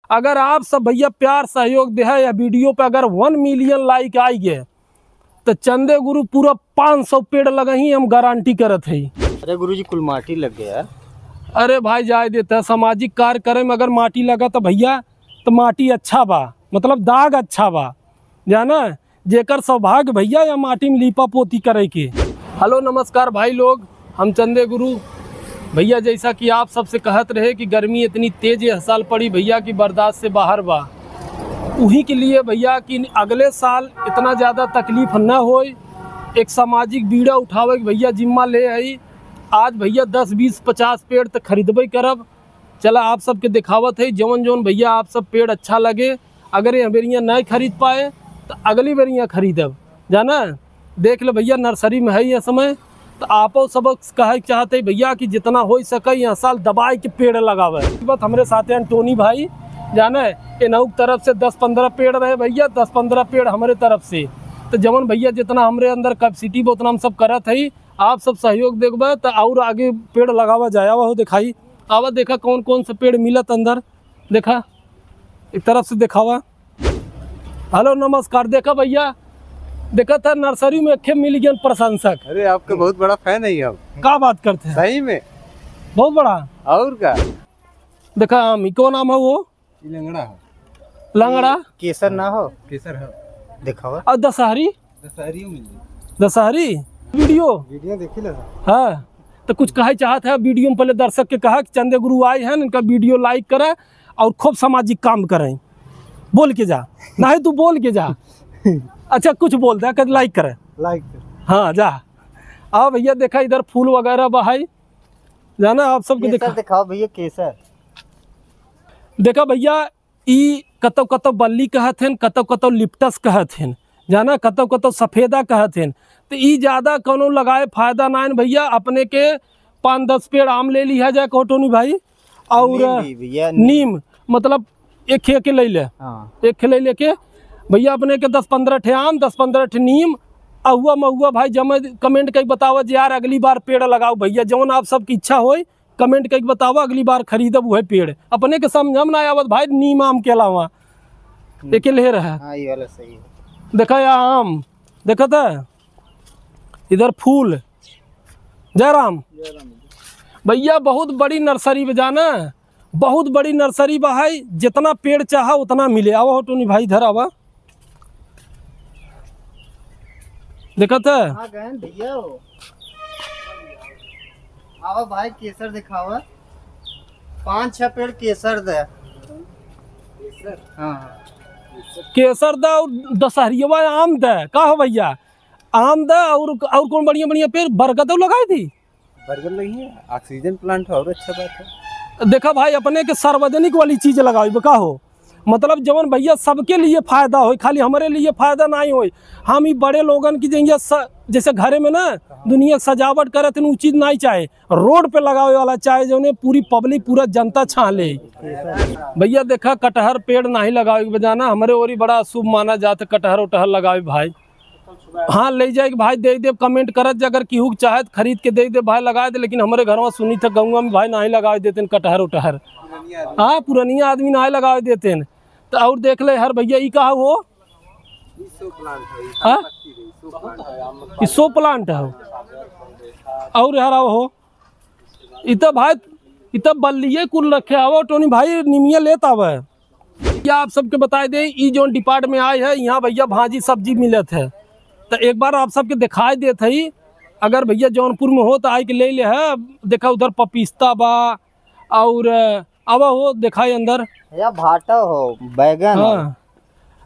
अगर आप सब भैया प्यार सहयोग दे है या वीडियो पे अगर 1 मिलियन लाइक आई गए तो चंदे गुरु पूरा 500 पेड़ लगे ही हम गारंटी करत है। अरे गुरुजी कुल माटी लग गया। अरे भाई जाए देता है, सामाजिक कार्य करे में अगर माटी लगा तो भैया तो माटी अच्छा बा, मतलब दाग अच्छा बा, जाना जेकर सौभाग्य भैया या माटी में लीपा पोती करे के। हेलो नमस्कार भाई लोग, हम चंदे गुरु भैया। जैसा कि आप सबसे कहत रहे कि गर्मी इतनी तेज है साल पड़ी भैया की बर्दाश्त से बाहर बा, उही के लिए भैया कि अगले साल इतना ज़्यादा तकलीफ न हो, एक सामाजिक बीड़ा उठावे भैया जिम्मा ले आई। आज भैया 10, 20, 50 पेड़ तक खरीदबे करब। चला आप सबके दिखावत है जौन जौन भैया आप सब पेड़ अच्छा लगे, अगर ये बेरियाँ नहीं खरीद पाए तो अगली बेरियाँ खरीदब। जाना देख ले भैया नर्सरी में है ये समय, तो आपो सब कहे चाहते भैया कि जितना हो सके यहाँ साल दबाई के पेड़ लगावे। बस हमारे साथ हैं टोनी भाई, जाना है इनहुक तरफ से 10-15 पेड़ रहे भैया, 10-15 पेड़ हमारे तरफ से। तो जवन भैया जितना हमारे अंदर कैपेसिटी वो उतना हम सब करत है। आप सब सहयोग देखबे तो और आगे पेड़ लगावा जाए। हो दिखाई आवा, देखा कौन कौन से पेड़ मिलत अंदर, देखा एक तरफ से दिखावा। हेलो नमस्कार, देखा भैया, देखा था नर्सरी में एक मिल गया प्रशंसक। अरे आपका बहुत बड़ा फैन है हम। क्या बात करते हैं, सही में बहुत बड़ा। और क्या देखा आम कौन नाम है वो? लंगड़ा है। लंगड़ा केसर ना हो? केसर है, दिखावा। और दशहरी वीडियो देखी लो। हाँ, तो कुछ कहे चाहत है वीडियो में। पहले दर्शक के कहा कि चंदे गुरु आए हैं, इनका वीडियो लाइक करें और खूब सामाजिक काम करें। बोल के जा, नहीं तू बोल के जा। अच्छा कुछ बोलता है कि लाइक करे, लाइक हाँ जा। आओ भैया, देखा इधर फूल वगैरह बहाई, जाना आप सबको देखा। दिखाओ भैया केसर। देखा भैया ई कतौ कतौ बल्ली कहत हैं, कतौ कतौ लिप्टस कहत हैं, जाना कतौ कतौ सफेदा कहत हैं। तो ई ज़्यादा कोनो लगाए फायदा ना है भैया। अपने के 5-10 पेड़ आम ले लिया जाए कोटोनी भाई, और नीम मतलब एक खे के ले ले। हाँ। एक खे ले लेके भैया अपने के 10-15 ठे आम, 10-15 ठे नीम, अहुआ महुआ भाई जमा कमेंट करके बताओ यार अगली बार पेड़ लगाओ भैया। जौन आप सबकी इच्छा हो कमेंट करके बताओ, अगली बार खरीदब वह पेड़। अपने के समझम ना आवत भाई नीम आम के अलावा एक ले रहा है। हाँ, ये वाला सही है। देखा या आम, देखा था इधर फूल। जयराम भैया बहुत बड़ी नर्सरी में, जाना बहुत बड़ी नर्सरी बा है, जितना पेड़ चाहा उतना मिले। आओ टोनी भाई इधर आवा, देखा था भैया आओ भाई केसर दिखावा। 5-6 पेड़ केसर दे। हाँ केसर दा और दशहरिया आम दे का हो भैया, आम दा और कौन बढ़िया बढ़िया पेड़। बरगद लगाई थी, बरगद लगी है, ऑक्सीजन प्लांट है और अच्छा बात है। देखा भाई अपने के सार्वजनिक वाली चीज लगाई का हो, मतलब जवन भैया सबके लिए फायदा हो, खाली हमारे लिए फायदा नहीं हो। हम ही बड़े लोगन की जैसे घरे में ना दुनिया सजावट करे थे, वो चीज नहीं चाहे रोड पे लगावे वाला चाहे, जो पूरी पब्लिक पूरा जनता छा ले। भैया देखा कटहर पेड़ नहीं लगावे बजाना, हमारे और बड़ा शुभ माना जाता कटहर उटहर लगावे भाई। हाँ ले जाए भाई, दे दे कमेंट करत, अगर केहू चाहे खरीद के दे दे भाई लगा दे। लेकिन हमारे घर में सुनी था गाँव में भाई नहीं लगा देते कटहर उटहर। हाँ पुरानिया आदमी नहीं लगा देते हैं। तो और देख ले हर भैया ई कहा वो शो प्लांट है। और यार हो इत भाई इत बल्लिए कुल रखे आवो टोनी भाई, निमिया लेता आवे। क्या आप सबके बताए दे ई जो डिपार्ट में आए है, यहाँ भैया भाजी सब्जी मिलत है। तो एक बार आप सबके दिखाई देते ही, अगर भैया जौनपुर में हो तो आई के ले ले है। देखा उधर पपीता बा, और आवा हो दिखाई अंदर या भाटा हो बैगन। हाँ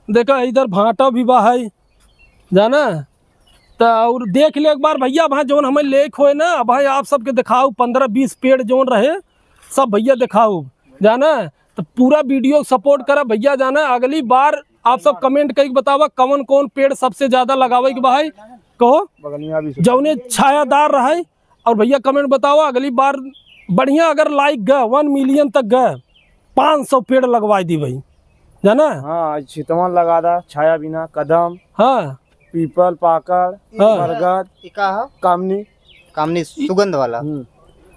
देखा इधर भाटा भी बा है, जाना। तो और देख ले एक बार भैया वहाँ जौन हमें लेक हो ना भाई, आप सबके दिखाओ 15-20 पेड़ जौन रहे सब भैया दिखाओ, जाना। तो पूरा वीडियो सपोर्ट करा भैया, जाना। अगली बार आप सब कमेंट करके बतावा कौन कौन पेड़ सबसे ज्यादा लगावे के भाई कहो, जौने छायादार रहे। और भैया कमेंट बताओ अगली बार बढ़िया अगर लाइक गए 1 मिलियन तक गए 500 पेड़ लगवाई दी भाई, जाना। हाँ चितवन लगा दा, छाया बिना कदम, हाँ पीपल पाकड़, बरगद, कामनी कामनी सुगंध वाला।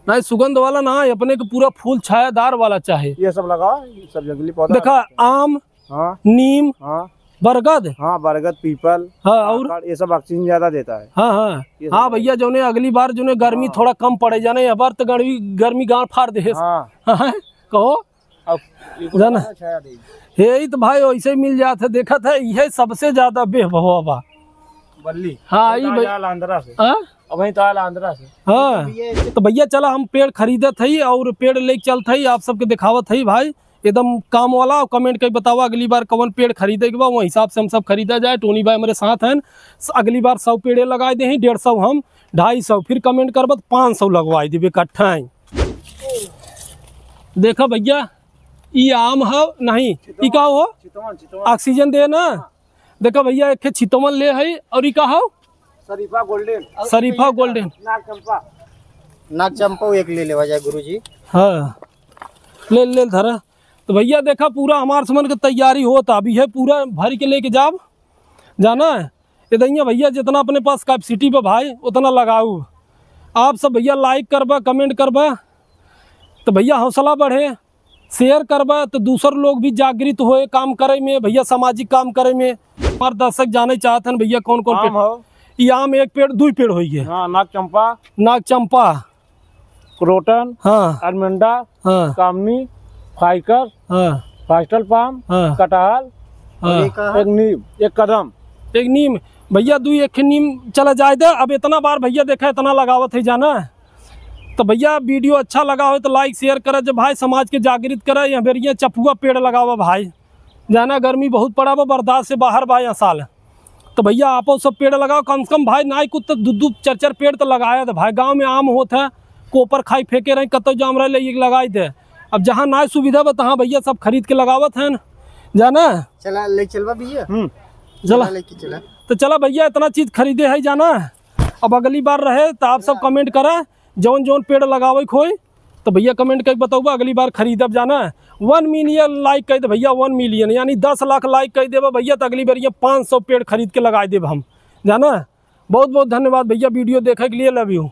नहीं सुगंध वाला ना है, अपने को पूरा फूल छायादार वाला चाहे। ये सब लगाओ, ये सब जंगली पौधा। देखा आम, हाँ नीम, हाँ बरगद, हाँ, बरगद, पीपल, हाँ और ये सब ऑक्सीजन ज्यादा देता है। हाँ हाँ हाँ भैया, जो ने अगली बार जो ने गर्मी थोड़ा कम पड़े जाने, अब तो गर्मी गांड फाड़ दे। हाँ हाँ, कहो अब जाना छाया देगी। यही तो भाई वैसे ही मिल जाता, देखा था यह सबसे ज्यादा बेहवा बा। बल्ली हाँ ये भाई, आंध्रा से, हाँ वही तो आयल आंध्रा से। हाँ तो भैया चला हम पेड़ खरीदत हई और पेड़ लेके चलत हई, आप सबके दिखावत हई भाई एकदम काम वाला। और कमेंट कर बताओ अगली बार कौन पेड़ खरीदे के बा, वो हिसाब से हम सब खरीदा जाए। टोनी भाई हमारे साथ हैं, अगली बार 100 पेड़े लगाए दे, 150 हम, 250, फिर कमेंट करब 500 लगवाई देवे इकट्ठा। देखा भैया ये आम है नहीं, ई का हो ऑक्सीजन दे ना। देखा भैया एक चितवन ले है, और ई का हो शरीफा गोल्डन, शरीफा गोल्डन, नागचंपा। नागचंपा एक ले लेवा जाए गुरुजी। हाँ ले ले धरा। तो भैया देखा पूरा हमारे समझ के तैयारी होता अभी है, पूरा भर के लेके जाब जाना है इधर भैया। जितना अपने पास कैपेसिटी पे भाई उतना लगाऊ। आप सब भैया लाइक करबा, कमेंट करबा तो भैया हौसला बढ़े, शेयर करबा तो दूसर लोग भी जागृत होए काम करे में भैया, सामाजिक काम करे में। हमारे दर्शक जाने चाहते हैं भैया कौन कौन पेड़। ये आम एक पेड़ 2 पेड़ हो गए। हाँ, नागचंपा, नागचंपा, क्रोटन, हाँ अलमंडा, हाँ कामनी, फाइकर, हाँ फास्टल पाम, हाँ कटहल, हाँ एक नीम, एक कदम। एक नीम भैया, 2 एक नीम चला जाए दे। अब इतना बार भैया देखा इतना लगावत है जाना। तो भैया वीडियो अच्छा लगा हो तो लाइक शेयर करे, जब भाई समाज के जागृत करे। यहाँ बेरिया चपुआ पेड़ लगावा भाई जाना, गर्मी बहुत पड़ा बा, बर्दाश्त से बाहर बा यहाँ साल। तो भैया आपो सब पेड़ लगाओ कम से कम भाई, ना कुछ तो 2-2 4-4 पेड़ तो लगाया था भाई। गांव में आम होता है, कोपर खाई फेंके रहे, कतो जाम रहे ले लगाई दे। अब जहाँ ना सुविधा बा तहाँ भैया सब खरीद के लगावत है जाना। चला ले चलवा भैया, चला लेके चला। तो चला भैया इतना चीज खरीदे है जाना। अब अगली बार रहे तो आप सब कमेंट करा जौन जौन पेड़ लगावे खोई, तो भैया कमेंट करके बताओ अगली बार खरीदब जाना। 1 मिलियन लाइक कर दे भैया, 1 मिलियन यानी 10 लाख लाइक कर देबा भैया, तो अगली बार ये 500 पेड़ खरीद के लगा देब हम जाना। बहुत बहुत धन्यवाद भैया वीडियो देखे के लिए, लव यू।